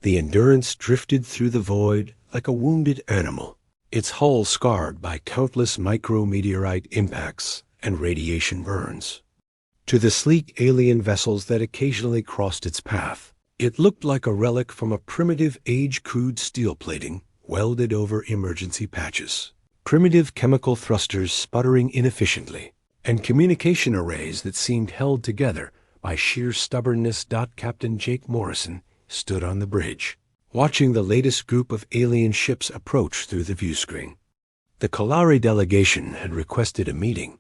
The Endurance drifted through the void like a wounded animal, its hull scarred by countless micrometeorite impacts and radiation burns. To the sleek alien vessels that occasionally crossed its path, it looked like a relic from a primitive age-crude steel plating welded over emergency patches, primitive chemical thrusters sputtering inefficiently, and communication arrays that seemed held together by sheer stubbornness. Captain Jake Morrison stood on the bridge, watching the latest group of alien ships approach through the viewscreen. The Kalari delegation had requested a meeting,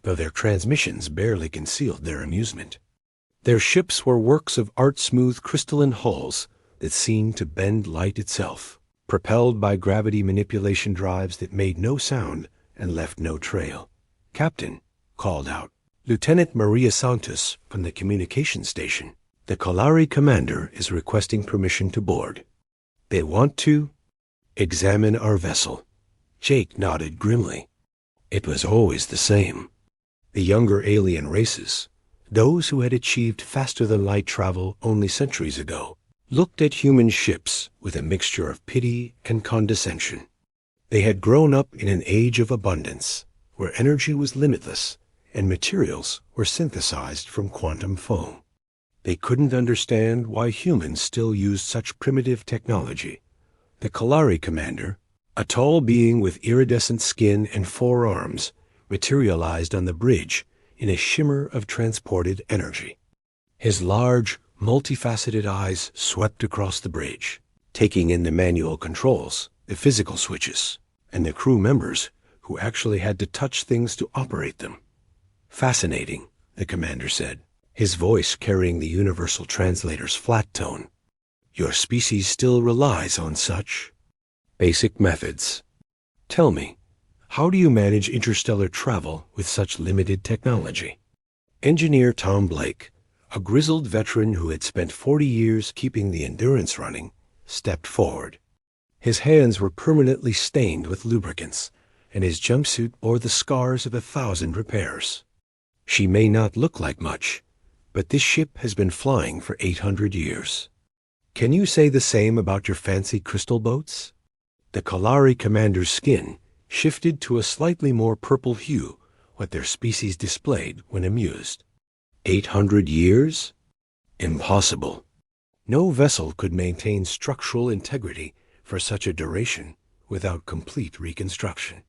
though their transmissions barely concealed their amusement. Their ships were works of art-smooth crystalline hulls that seemed to bend light itself, propelled by gravity manipulation drives that made no sound and left no trail. "Captain," called out Lieutenant Maria Santos from the communication station, "the Kalari commander is requesting permission to board. They want to examine our vessel." Jake nodded grimly. It was always the same. The younger alien races, those who had achieved faster-than-light travel only centuries ago, looked at human ships with a mixture of pity and condescension. They had grown up in an age of abundance, where energy was limitless and materials were synthesized from quantum foam. They couldn't understand why humans still used such primitive technology. The Kalari commander, a tall being with iridescent skin and 4 arms, materialized on the bridge in a shimmer of transported energy. His large, multifaceted eyes swept across the bridge, taking in the manual controls, the physical switches, and the crew members who actually had to touch things to operate them. "Fascinating," the commander said, his voice carrying the universal translator's flat tone. "Your species still relies on such basic methods. Tell me, how do you manage interstellar travel with such limited technology?" Engineer Tom Blake, a grizzled veteran who had spent 40 years keeping the Endurance running, stepped forward. His hands were permanently stained with lubricants, and his jumpsuit bore the scars of 1,000 repairs. "She may not look like much, but this ship has been flying for 800 years. Can you say the same about your fancy crystal boats?" The Kalari commander's skin shifted to a slightly more purple hue, what their species displayed when amused. 800 years? Impossible. No vessel could maintain structural integrity for such a duration without complete reconstruction.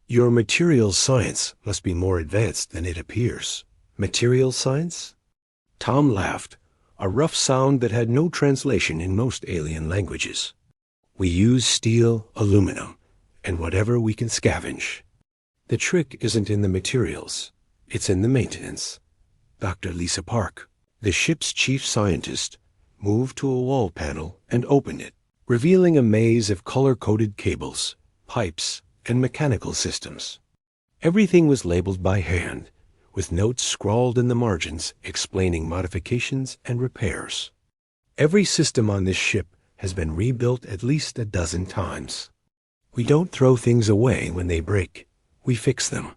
Your materials science must be more advanced than it appears. Materials science? Tom laughed, a rough sound that had no translation in most alien languages. "We use steel, aluminum, and whatever we can scavenge. The trick isn't in the materials, it's in the maintenance." Dr. Lisa Park, the ship's chief scientist, moved to a wall panel and opened it, revealing a maze of color-coded cables, pipes, and mechanical systems. Everything was labeled by hand, with notes scrawled in the margins explaining modifications and repairs. Every system on this ship has been rebuilt at least a dozen times. We don't throw things away when they break. We fix them.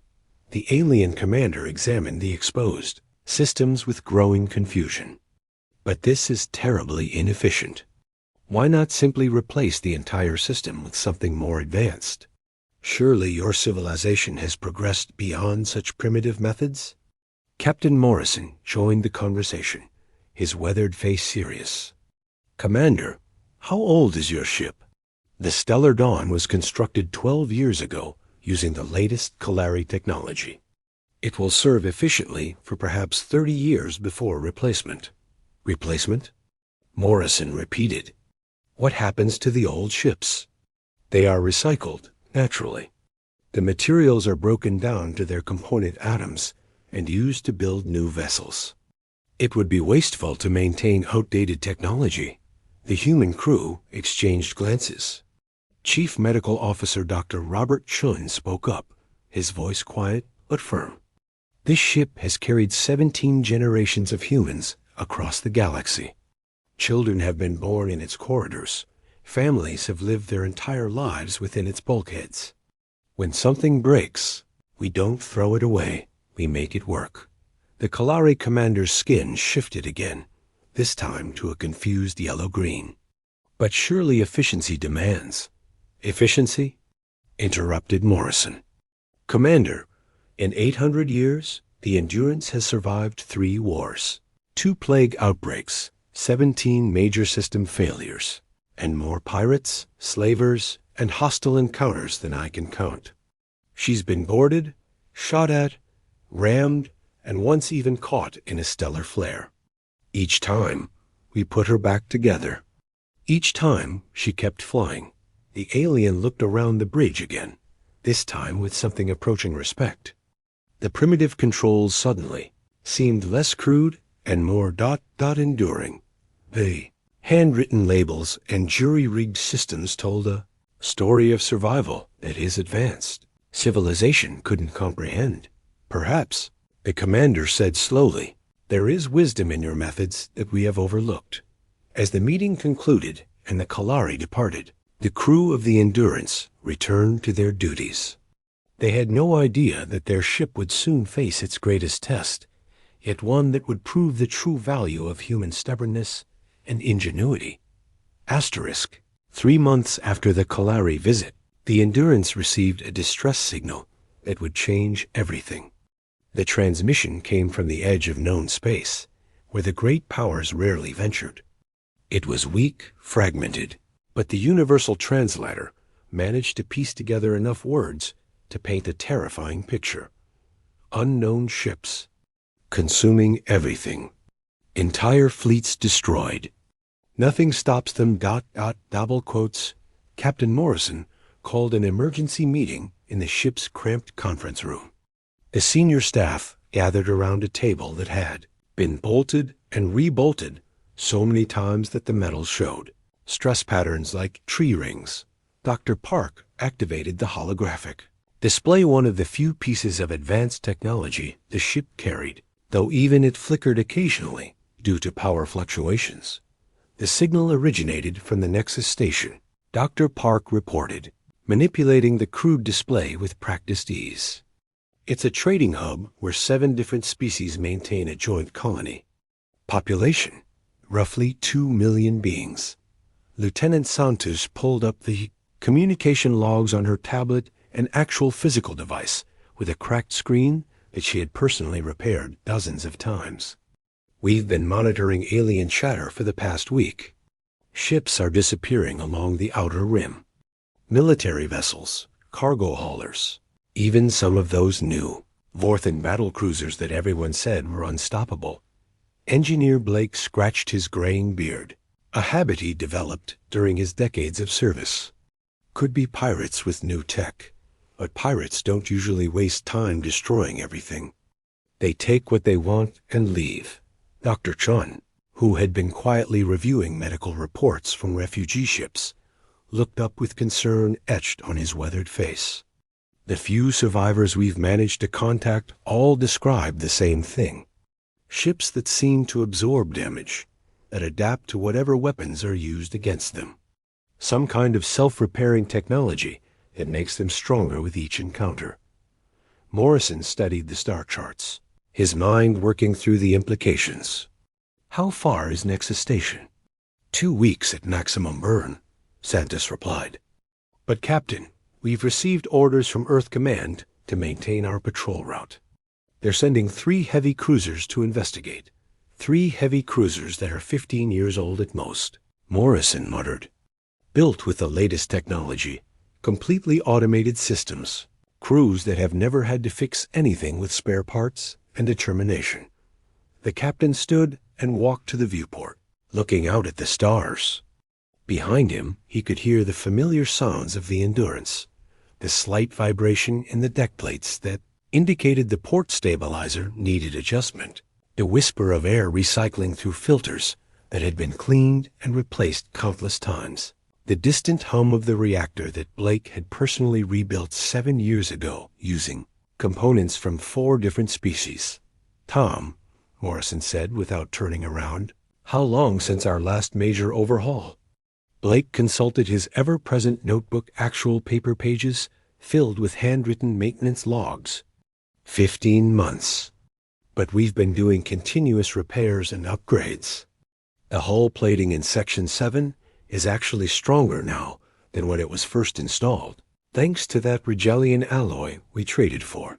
The alien commander examined the exposed systems with growing confusion. "But this is terribly inefficient. Why not simply replace the entire system with something more advanced? Surely your civilization has progressed beyond such primitive methods?" Captain Morrison joined the conversation, his weathered face serious. "Commander, how old is your ship?" The Stellar Dawn was constructed 12 years ago using the latest Kalari technology. It will serve efficiently for perhaps 30 years before replacement. Replacement? Morrison repeated. "What happens to the old ships?" "They are recycled, naturally. The materials are broken down to their component atoms and used to build new vessels. It would be wasteful to maintain outdated technology." The human crew exchanged glances. Chief Medical Officer Dr. Robert Chun spoke up, his voice quiet but firm. "This ship has carried 17 generations of humans across the galaxy. Children have been born in its corridors. Families have lived their entire lives within its bulkheads. When something breaks, we don't throw it away, we make it work." The Kalari commander's skin shifted again, this time to a confused yellow-green. But surely efficiency demands. Efficiency? Interrupted Morrison. Commander, in 800 years, the Endurance has survived 3 wars, 2 plague outbreaks, 17 major system failures, and more pirates, slavers, and hostile encounters than I can count. She's been boarded, shot at, rammed, and once even caught in a stellar flare. Each time, we put her back together. Each time, she kept flying. The alien looked around the bridge again, this time with something approaching respect. The primitive controls suddenly seemed less crude and more enduring. The handwritten labels and jury-rigged systems told a story of survival that his advanced civilization couldn't comprehend. Perhaps, the commander said slowly, there is wisdom in your methods that we have overlooked. As the meeting concluded and the Kalari departed, the crew of the Endurance returned to their duties. They had no idea that their ship would soon face its greatest test, yet one that would prove the true value of human stubbornness and ingenuity. Asterisk. 3 months after the Kalari visit, the Endurance received a distress signal that would change everything. The transmission came from the edge of known space, where the great powers rarely ventured. It was weak, fragmented, but the universal translator managed to piece together enough words to paint a terrifying picture. Unknown ships, consuming everything. Entire fleets destroyed. Nothing stops them, double quotes. Captain Morrison called an emergency meeting in the ship's cramped conference room. The senior staff gathered around a table that had been bolted and rebolted so many times that the metal showed stress patterns like tree rings. Dr. Park activated the holographic display, one of the few pieces of advanced technology the ship carried, though even it flickered occasionally due to power fluctuations. The signal originated from the Nexus station, Dr. Park reported, manipulating the crude display with practiced ease. It's a trading hub where 7 different species maintain a joint colony. Population, roughly 2 million beings. Lieutenant Santos pulled up the communication logs on her tablet, an actual physical device with a cracked screen that she had personally repaired dozens of times. We've been monitoring alien chatter for the past week. Ships are disappearing along the outer rim. Military vessels, cargo haulers, even some of those new Vorthan battlecruisers that everyone said were unstoppable. Engineer Blake scratched his graying beard, a habit he developed during his decades of service. Could be pirates with new tech, but pirates don't usually waste time destroying everything. They take what they want and leave. Dr. Chun, who had been quietly reviewing medical reports from refugee ships, looked up with concern etched on his weathered face. The few survivors we've managed to contact all describe the same thing. Ships that seem to absorb damage, that adapt to whatever weapons are used against them. Some kind of self-repairing technology that makes them stronger with each encounter. Morrison studied the star charts, his mind working through the implications. How far is Nexus Station? 2 weeks at maximum burn, Santos replied. But Captain, we've received orders from Earth Command to maintain our patrol route. They're sending 3 heavy cruisers to investigate. 3 heavy cruisers that are 15 years old at most, Morrison muttered. Built with the latest technology, completely automated systems, crews that have never had to fix anything with spare parts and determination. The captain stood and walked to the viewport, looking out at the stars. Behind him, he could hear the familiar sounds of the Endurance, the slight vibration in the deck plates that indicated the port stabilizer needed adjustment, the whisper of air recycling through filters that had been cleaned and replaced countless times, the distant hum of the reactor that Blake had personally rebuilt 7 years ago using components from 4 different species. Tom, Morrison said without turning around, how long since our last major overhaul? Blake consulted his ever-present notebook, actual paper pages filled with handwritten maintenance logs. 15 months. But we've been doing continuous repairs and upgrades. The hull plating in Section 7 is actually stronger now than when it was first installed, thanks to that Rigellian alloy we traded for.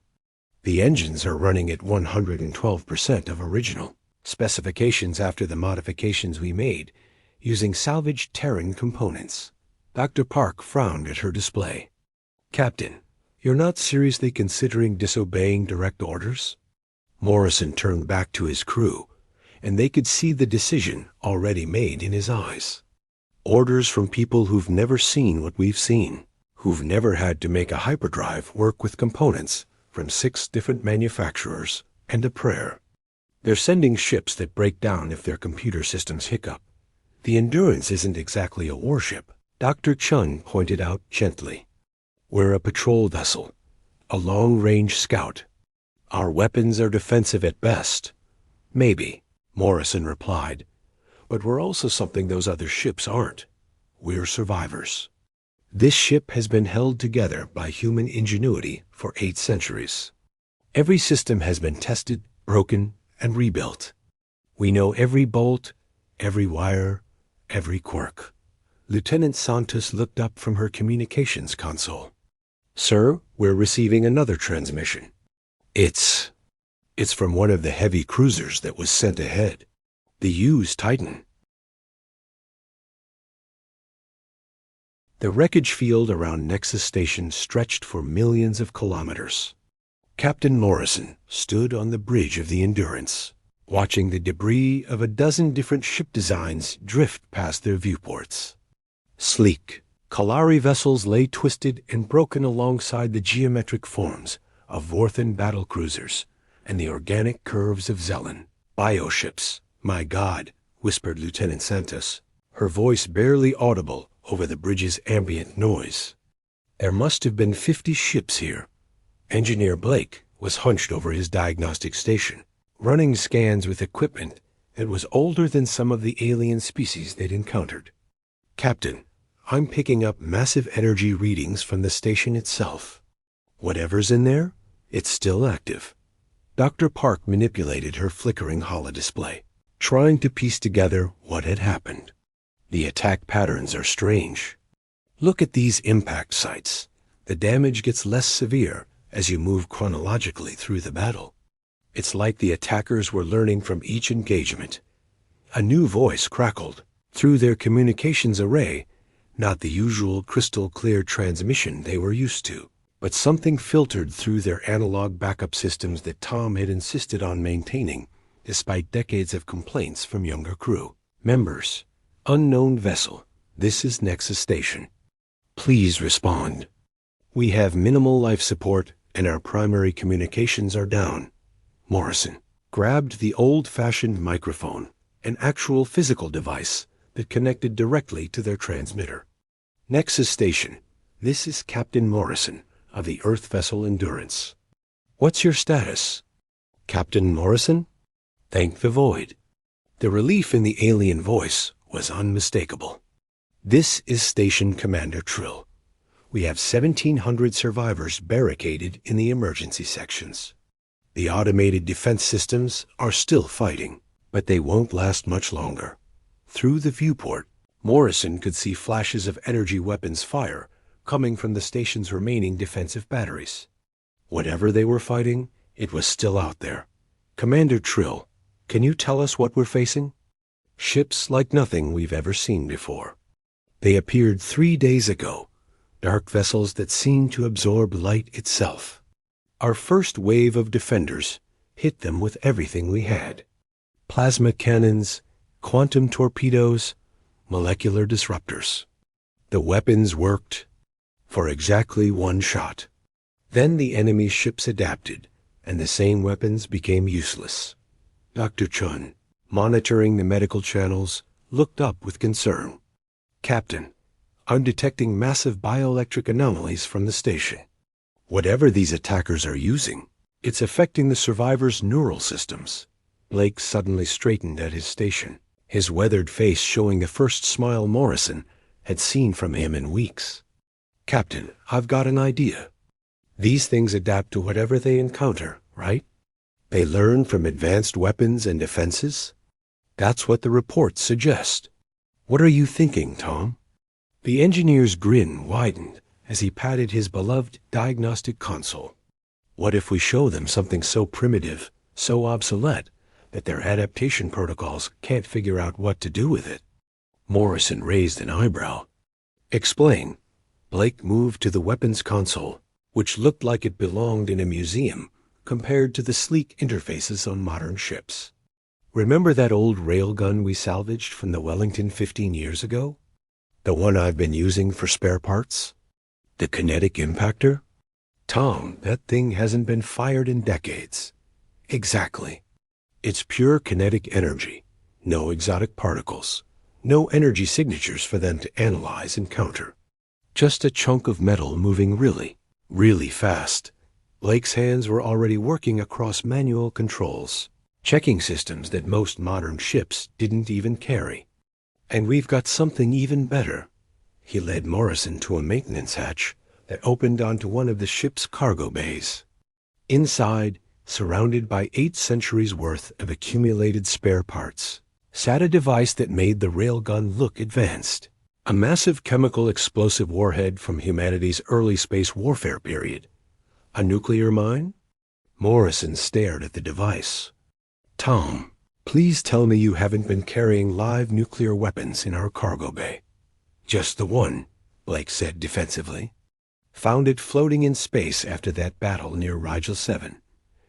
The engines are running at 112% of original specifications after the modifications we made, using salvaged Terran components. Dr. Park frowned at her display. Captain, you're not seriously considering disobeying direct orders? Morrison turned back to his crew, and they could see the decision already made in his eyes. Orders from people who've never seen what we've seen, who've never had to make a hyperdrive work with components from 6 different manufacturers and a prayer. They're sending ships that break down if their computer systems hiccup. The Endurance isn't exactly a warship, Dr. Chun pointed out gently. We're a patrol vessel, a long-range scout. Our weapons are defensive at best. Maybe, Morrison replied, but we're also something those other ships aren't. We're survivors. This ship has been held together by human ingenuity for 8 centuries. Every system has been tested, broken, and rebuilt. We know every bolt, every wire, every quirk. Lieutenant Santos looked up from her communications console. Sir, we're receiving another transmission. It's from one of the heavy cruisers that was sent ahead. The Hughes Titan. The wreckage field around Nexus Station stretched for millions of kilometers. Captain Morrison stood on the bridge of the Endurance, watching the debris of a dozen different ship designs drift past their viewports. Sleek, Kalari vessels lay twisted and broken alongside the geometric forms of Vorthan battlecruisers and the organic curves of Zelen. Bioships, my God, whispered Lieutenant Santos, her voice barely audible over the bridge's ambient noise. There must have been 50 ships here. Engineer Blake was hunched over his diagnostic station, running scans with equipment that was older than some of the alien species they'd encountered. Captain, I'm picking up massive energy readings from the station itself. Whatever's in there, it's still active. Dr. Park manipulated her flickering holodisplay, trying to piece together what had happened. The attack patterns are strange. Look at these impact sites. The damage gets less severe as you move chronologically through the battle. It's like the attackers were learning from each engagement. A new voice crackled through their communications array, not the usual crystal-clear transmission they were used to, but something filtered through their analog backup systems that Tom had insisted on maintaining, despite decades of complaints from younger crew members. Unknown vessel, this is Nexus Station. Please respond. We have minimal life support and our primary communications are down. Morrison grabbed the old-fashioned microphone, an actual physical device that connected directly to their transmitter. Nexus Station, this is Captain Morrison of the Earth vessel Endurance. What's your status? Captain Morrison? Thank the void. The relief in the alien voice was unmistakable. This is Station Commander Trill. We have 1,700 survivors barricaded in the emergency sections. The automated defense systems are still fighting, but they won't last much longer. Through the viewport, Morrison could see flashes of energy weapons fire coming from the station's remaining defensive batteries. Whatever they were fighting, it was still out there. Commander Trill, can you tell us what we're facing? Ships like nothing we've ever seen before. They appeared 3 days ago, dark vessels that seemed to absorb light itself. Our first wave of defenders hit them with everything we had. Plasma cannons, quantum torpedoes, molecular disruptors. The weapons worked for exactly 1 shot. Then the enemy ships adapted, and the same weapons became useless. Dr. Chun, monitoring the medical channels, looked up with concern. Captain, I'm detecting massive bioelectric anomalies from the station. Whatever these attackers are using, it's affecting the survivors' neural systems. Blake suddenly straightened at his station, his weathered face showing the first smile Morrison had seen from him in weeks. Captain, I've got an idea. These things adapt to whatever they encounter, right? They learn from advanced weapons and defenses? That's what the reports suggest. What are you thinking, Tom? The engineer's grin widened as he patted his beloved diagnostic console. What if we show them something so primitive, so obsolete, that their adaptation protocols can't figure out what to do with it? Morrison raised an eyebrow. Explain. Blake moved to the weapons console, which looked like it belonged in a museum compared to the sleek interfaces on modern ships. Remember that old railgun we salvaged from the Wellington 15 years ago? The one I've been using for spare parts? The kinetic impactor? Tom, that thing hasn't been fired in decades. Exactly. It's pure kinetic energy, no exotic particles, no energy signatures for them to analyze and counter. Just a chunk of metal moving really, really fast. Blake's hands were already working across manual controls, checking systems that most modern ships didn't even carry. And we've got something even better. He led Morrison to a maintenance hatch that opened onto one of the ship's cargo bays. Inside, surrounded by 8 centuries' worth of accumulated spare parts, sat a device that made the railgun look advanced. A massive chemical explosive warhead from humanity's early space warfare period. A nuclear mine? Morrison stared at the device. Tom, please tell me you haven't been carrying live nuclear weapons in our cargo bay. Just the one, Blake said defensively. Found it floating in space after that battle near Rigel 7.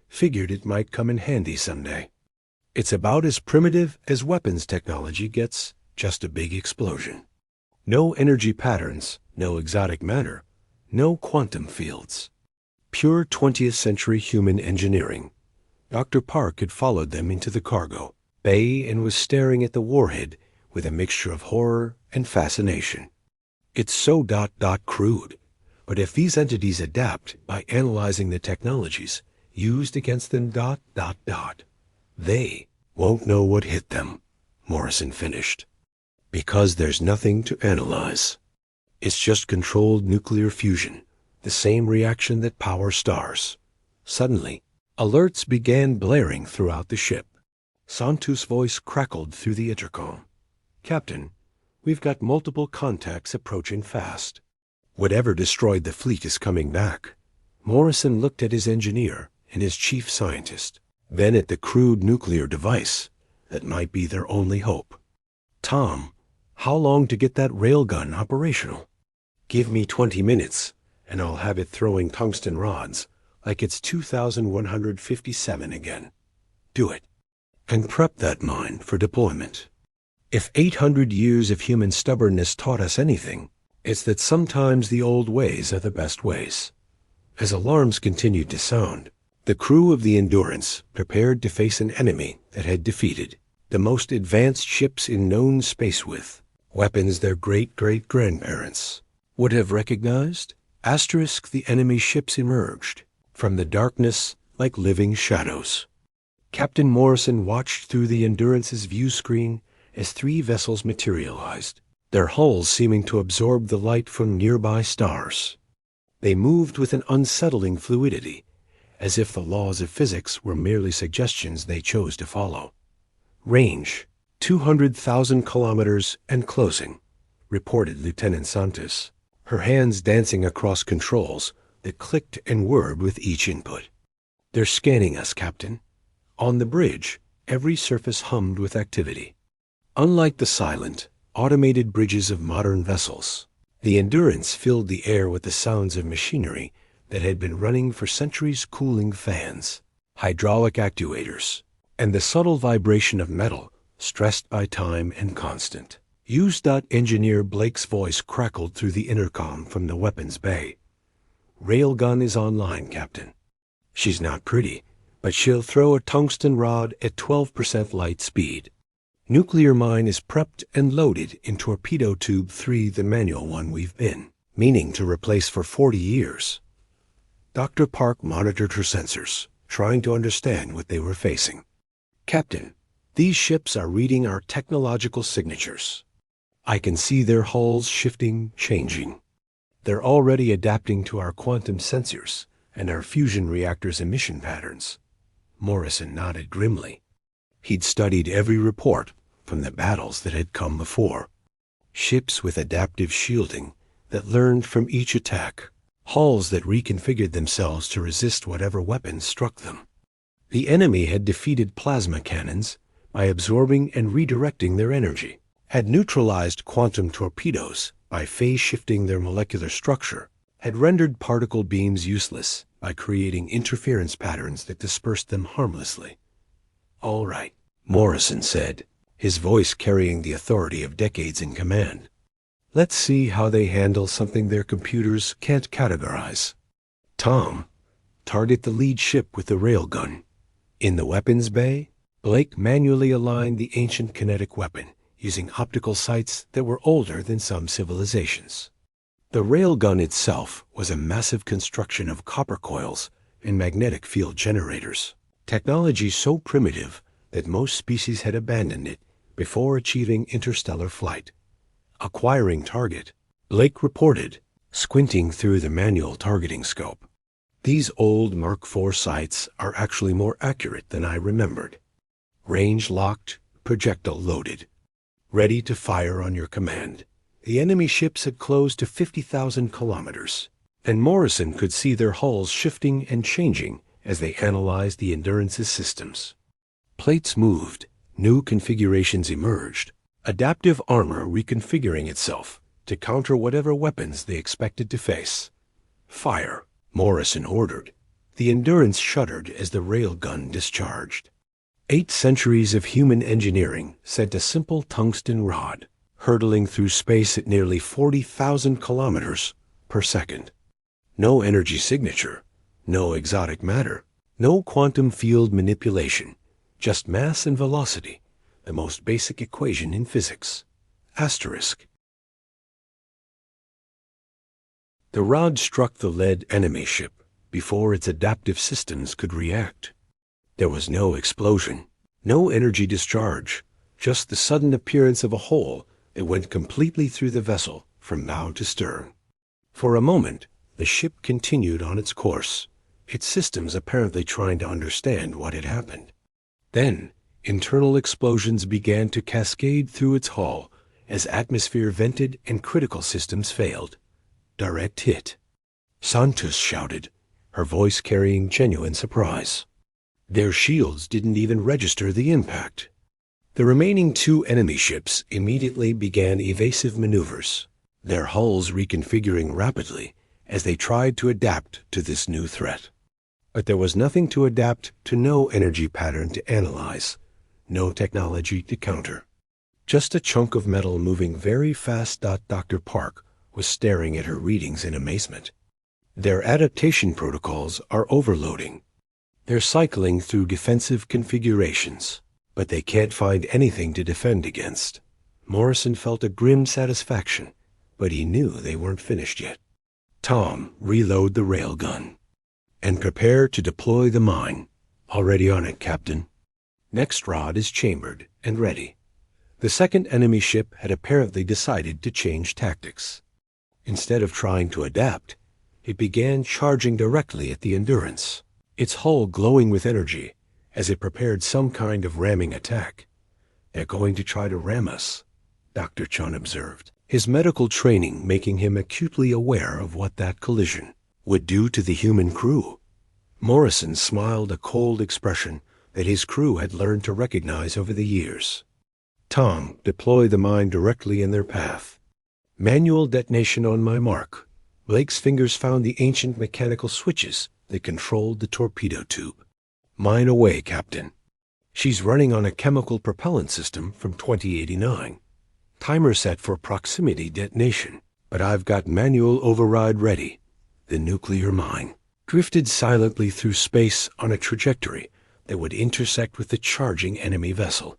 Figured it might come in handy someday. It's about as primitive as weapons technology gets, just a big explosion. No energy patterns, no exotic matter, no quantum fields. Pure 20th century human engineering. Dr. Park had followed them into the cargo bay and was staring at the warhead with a mixture of horror and fascination. It's so crude, but if these entities adapt by analyzing the technologies used against them they won't know what hit them, Morrison finished. Because there's nothing to analyze. It's just controlled nuclear fusion, the same reaction that powers stars. Suddenly, alerts began blaring throughout the ship. Santu's voice crackled through the intercom. Captain, we've got multiple contacts approaching fast. Whatever destroyed the fleet is coming back. Morrison looked at his engineer and his chief scientist, then at the crude nuclear device that might be their only hope. Tom, how long to get that railgun operational? Give me 20 minutes, and I'll have it throwing tungsten rods like it's 2157 again. Do it. And prep that mine for deployment. If 800 years of human stubbornness taught us anything, it's that sometimes the old ways are the best ways. As alarms continued to sound, the crew of the Endurance prepared to face an enemy that had defeated the most advanced ships in known space width, weapons their great-great-grandparents would have recognized. The enemy ships emerged from the darkness like living shadows. Captain Morrison watched through the Endurance's view screen as 3 vessels materialized, their hulls seeming to absorb the light from nearby stars. They moved with an unsettling fluidity, as if the laws of physics were merely suggestions they chose to follow. Range, 200,000 kilometers and closing, reported Lieutenant Santos, her hands dancing across controls that clicked and whirred with each input. They're scanning us, Captain. On the bridge, every surface hummed with activity. Unlike the silent, automated bridges of modern vessels, the Endurance filled the air with the sounds of machinery that had been running for centuries, cooling fans, hydraulic actuators, and the subtle vibration of metal stressed by time and constant. Engineer Blake's voice crackled through the intercom from the weapons bay. Railgun is online, Captain. She's not pretty, but she'll throw a tungsten rod at 12% light speed. Nuclear mine is prepped and loaded in torpedo tube 3, the manual one we've been meaning to replace for 40 years. Dr. Park monitored her sensors, trying to understand what they were facing. Captain, these ships are reading our technological signatures. I can see their hulls shifting, changing. They're already adapting to our quantum sensors and our fusion reactors' emission patterns. Morrison nodded grimly. He'd studied every report from the battles that had come before. ships with adaptive shielding that learned from each attack, hulls that reconfigured themselves to resist whatever weapons struck them. The enemy had defeated plasma cannons by absorbing and redirecting their energy, had neutralized quantum torpedoes by phase-shifting their molecular structure, had rendered particle beams useless by creating interference patterns that dispersed them harmlessly. "All right," Morrison said, his voice carrying the authority of decades in command. "Let's see how they handle something their computers can't categorize. Tom, target the lead ship with the railgun." In the weapons bay, Blake manually aligned the ancient kinetic weapon using optical sights that were older than some civilizations. The railgun itself was a massive construction of copper coils and magnetic field generators, technology so primitive that most species had abandoned it before achieving interstellar flight. Acquiring target, Blake reported, squinting through the manual targeting scope. "These old Mark IV sights are actually more accurate than I remembered. Range locked, projectile loaded. Ready to fire on your command." The enemy ships had closed to 50,000 kilometers, and Morrison could see their hulls shifting and changing as they analyzed the Endurance's systems. Plates moved, new configurations emerged, adaptive armor reconfiguring itself to counter whatever weapons they expected to face. "Fire," Morrison ordered. The Endurance shuddered as the railgun discharged. 8 centuries of human engineering sent a simple tungsten rod, hurtling through space at nearly 40,000 kilometers per second. No energy signature, no exotic matter, no quantum field manipulation, just mass and velocity, the most basic equation in physics. Asterisk. The rod struck the lead enemy ship before its adaptive systems could react. There was no explosion, no energy discharge, just the sudden appearance of a hole that went completely through the vessel from bow to stern. For a moment, the ship continued on its course, its systems apparently trying to understand what had happened. Then, internal explosions began to cascade through its hull as atmosphere vented and critical systems failed. "Direct hit," Santos shouted, her voice carrying genuine surprise. Their shields didn't even register the impact. The remaining 2 enemy ships immediately began evasive maneuvers, their hulls reconfiguring rapidly as they tried to adapt to this new threat. But there was nothing to adapt to, no energy pattern to analyze, no technology to counter. Just a chunk of metal moving very fast. Dr. Park was staring at her readings in amazement. Their adaptation protocols are overloading. They're cycling through defensive configurations, but they can't find anything to defend against. Morrison felt a grim satisfaction, but he knew they weren't finished yet. "Tom, reload the railgun. And prepare to deploy the mine." "Already on it, Captain." Next rod is chambered and ready. The second enemy ship had apparently decided to change tactics. Instead of trying to adapt, it began charging directly at the Endurance, its hull glowing with energy as it prepared some kind of ramming attack. "They're going to try to ram us," Dr. Chun observed, his medical training making him acutely aware of what that collision would do to the human crew. Morrison smiled a cold expression that his crew had learned to recognize over the years. "Tom, deploy the mine directly in their path." Manual detonation on my mark. Blake's fingers found the ancient mechanical switches that controlled the torpedo tube. "Mine away, Captain." "She's running on a chemical propellant system from 2089. Timer set for proximity detonation, but I've got manual override ready." The nuclear mine drifted silently through space on a trajectory that would intersect with the charging enemy vessel.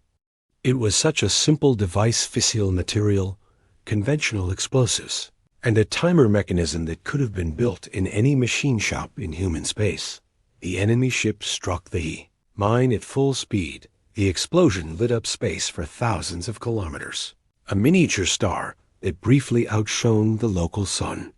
It was such a simple device, fissile material, conventional explosives, and a timer mechanism that could have been built in any machine shop in human space. The enemy ship struck the mine at full speed. The explosion lit up space for thousands of kilometers, a miniature star that briefly outshone the local sun.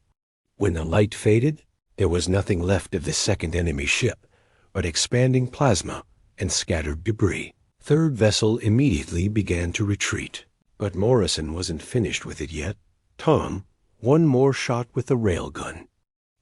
When the light faded, there was nothing left of the second enemy ship but expanding plasma and scattered debris. Third vessel immediately began to retreat. But Morrison wasn't finished with it yet. Tom, one more shot with the railgun.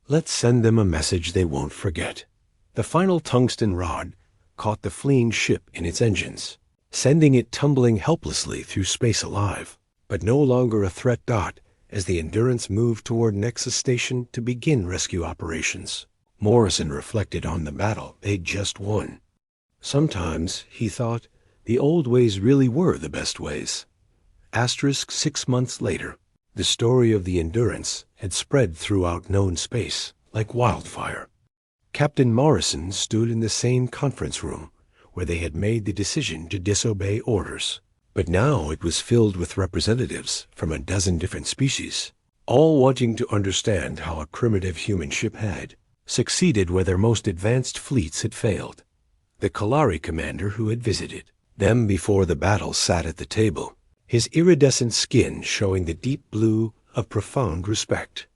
Let's send them a message they won't forget. The final tungsten rod caught the fleeing ship in its engines, sending it tumbling helplessly through space alive, but no longer a threat dot as the Endurance moved toward Nexus Station to begin rescue operations. Morrison reflected on the battle they'd just won. Sometimes, he thought, the old ways really were the best ways. 6 months later, the story of the Endurance had spread throughout known space like wildfire. Captain Morrison stood in the same conference room where they had made the decision to disobey orders. But now it was filled with representatives from a dozen different species, all wanting to understand how a primitive human ship had succeeded where their most advanced fleets had failed. The Kalari commander who had visited them before the battle sat at the table, his iridescent skin showing the deep blue of profound respect.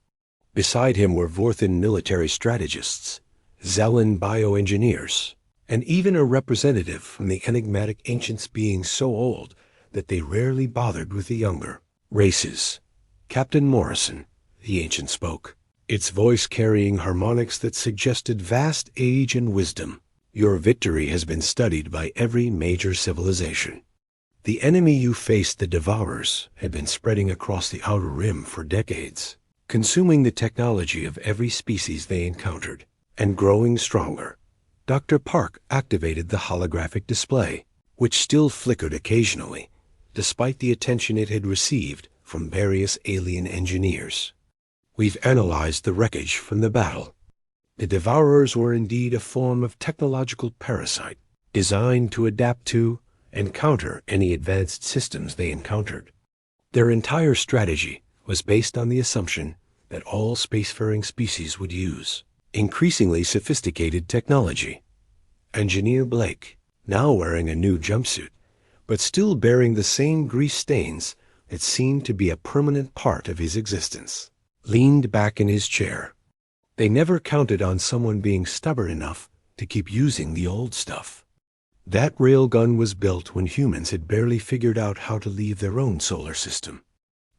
Beside him were Vorthan military strategists, Zellan bioengineers, and even a representative from the enigmatic ancients being so old that they rarely bothered with the younger races. Captain Morrison, the ancient spoke, its voice carrying harmonics that suggested vast age and wisdom. Your victory has been studied by every major civilization. The enemy you faced, the Devourers, had been spreading across the Outer Rim for decades, consuming the technology of every species they encountered, and growing stronger. Dr. Park activated the holographic display, which still flickered occasionally, despite the attention it had received from various alien engineers. We've analyzed the wreckage from the battle. The Devourers were indeed a form of technological parasite, designed to adapt to and counter any advanced systems they encountered. Their entire strategy was based on the assumption that all spacefaring species would use increasingly sophisticated technology. Engineer Blake, now wearing a new jumpsuit, but still bearing the same grease stains that seemed to be a permanent part of his existence, leaned back in his chair. They never counted on someone being stubborn enough to keep using the old stuff. That railgun was built when humans had barely figured out how to leave their own solar system.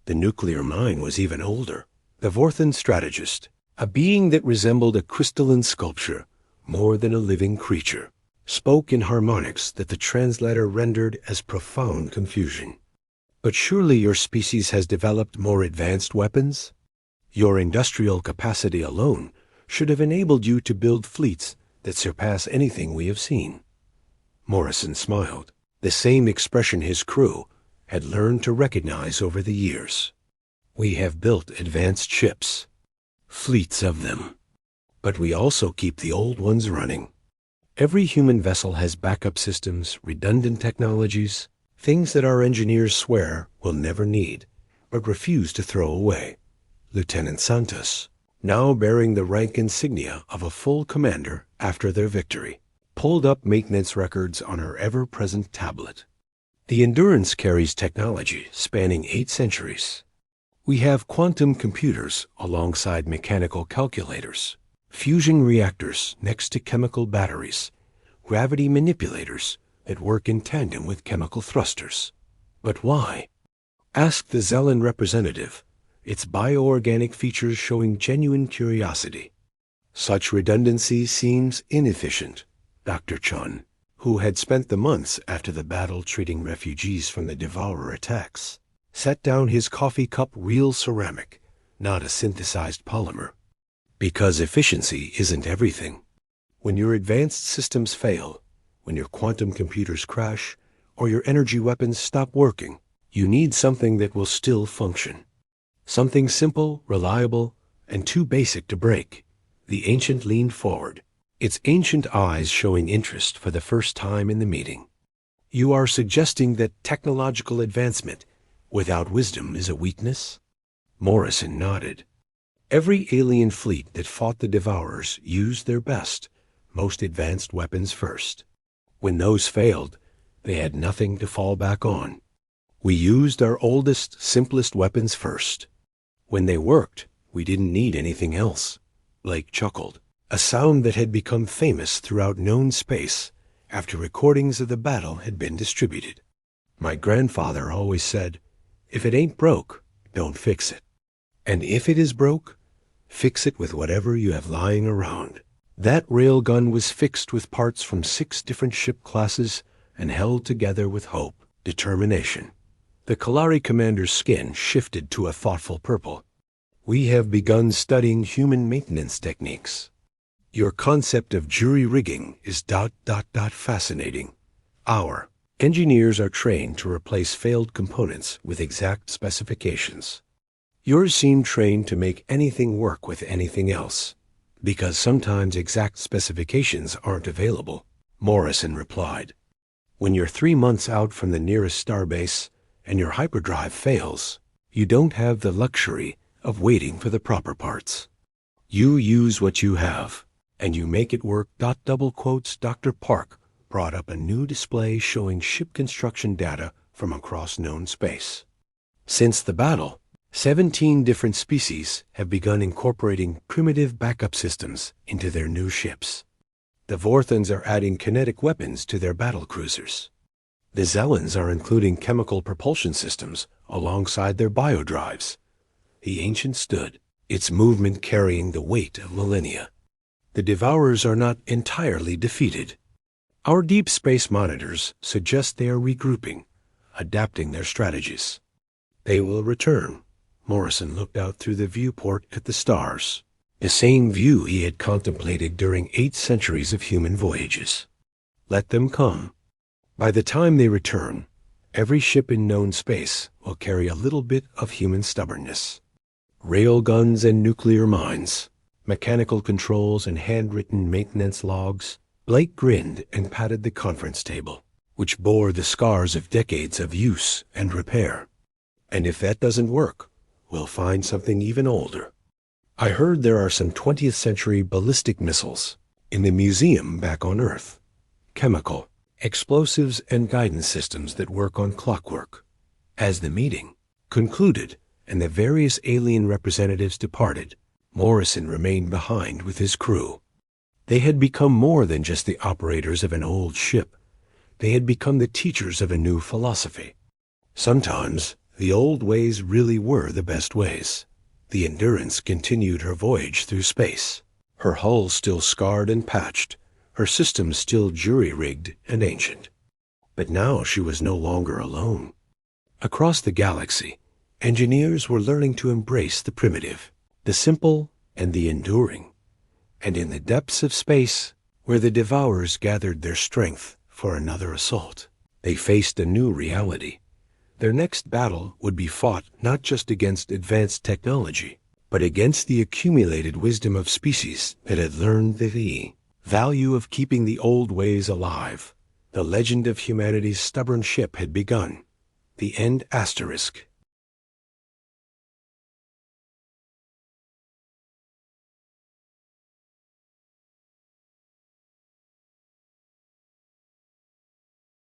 The nuclear mine was even older. The Vorthan strategist, a being that resembled a crystalline sculpture more than a living creature, spoke in harmonics that the translator rendered as profound confusion. But surely your species has developed more advanced weapons? Your industrial capacity alone should have enabled you to build fleets that surpass anything we have seen. Morrison smiled, the same expression his crew had learned to recognize over the years. We have built advanced ships, fleets of them, but we also keep the old ones running. Every human vessel has backup systems, redundant technologies, things that our engineers swear we'll never need, but refuse to throw away. Lieutenant Santos, now bearing the rank insignia of a full commander after their victory, pulled up maintenance records on her ever-present tablet. The Endurance carries technology spanning 8 centuries. We have quantum computers alongside mechanical calculators, fusion reactors next to chemical batteries, gravity manipulators that work in tandem with chemical thrusters. But why? Asked the Zellan representative, its bioorganic features showing genuine curiosity. Such redundancy seems inefficient. Dr. Chun, who had spent the months after the battle treating refugees from the Devourer attacks, set down his coffee cup real ceramic, not a synthesized polymer. Because efficiency isn't everything. When your advanced systems fail, when your quantum computers crash, or your energy weapons stop working, you need something that will still function. Something simple, reliable, and too basic to break. The ancient leaned forward, its ancient eyes showing interest for the first time in the meeting. You are suggesting that technological advancement without wisdom is a weakness? Morrison nodded. Every alien fleet that fought the Devourers used their best, most advanced weapons first. When those failed, they had nothing to fall back on. We used our oldest, simplest weapons first. When they worked, we didn't need anything else. Blake chuckled, a sound that had become famous throughout known space after recordings of the battle had been distributed. My grandfather always said, If it ain't broke, don't fix it. And if it is broke, fix it with whatever you have lying around. That railgun was fixed with parts from 6 different ship classes and held together with hope, determination. The Kalari commander's skin shifted to a thoughtful purple. We have begun studying human maintenance techniques. Your concept of jury rigging is ... fascinating. Our engineers are trained to replace failed components with exact specifications. Yours seem trained to make anything work with anything else, because sometimes exact specifications aren't available, Morrison replied. When you're 3 months out from the nearest starbase and your hyperdrive fails, you don't have the luxury of waiting for the proper parts. You use what you have, and you make it work. Dr. Park brought up a new display showing ship construction data from across known space. Since the battle, 17 different species have begun incorporating primitive backup systems into their new ships. The Vorthans are adding kinetic weapons to their battle cruisers. The Zellans are including chemical propulsion systems alongside their biodrives. The Ancient stood, its movement carrying the weight of millennia. The Devourers are not entirely defeated. Our deep space monitors suggest they are regrouping, adapting their strategies. They will return. Morrison looked out through the viewport at the stars, the same view he had contemplated during 8 centuries of human voyages. Let them come. By the time they return, every ship in known space will carry a little bit of human stubbornness. Railguns and nuclear mines, mechanical controls and handwritten maintenance logs. Blake grinned and patted the conference table, which bore the scars of decades of use and repair. And if that doesn't work, we'll find something even older. I heard there are some 20th century ballistic missiles in the museum back on Earth. Chemical, explosives, and guidance systems that work on clockwork. As the meeting concluded and the various alien representatives departed, Morrison remained behind with his crew. They had become more than just the operators of an old ship. They had become the teachers of a new philosophy. Sometimes the old ways really were the best ways. The Endurance continued her voyage through space, her hull still scarred and patched, her systems still jury-rigged and ancient. But now she was no longer alone. Across the galaxy, engineers were learning to embrace the primitive, the simple, and the enduring. And in the depths of space, where the Devourers gathered their strength for another assault, they faced a new reality. Their next battle would be fought not just against advanced technology, but against the accumulated wisdom of species that had learned the value of keeping the old ways alive. The legend of humanity's stubborn ship had begun. The end asterisk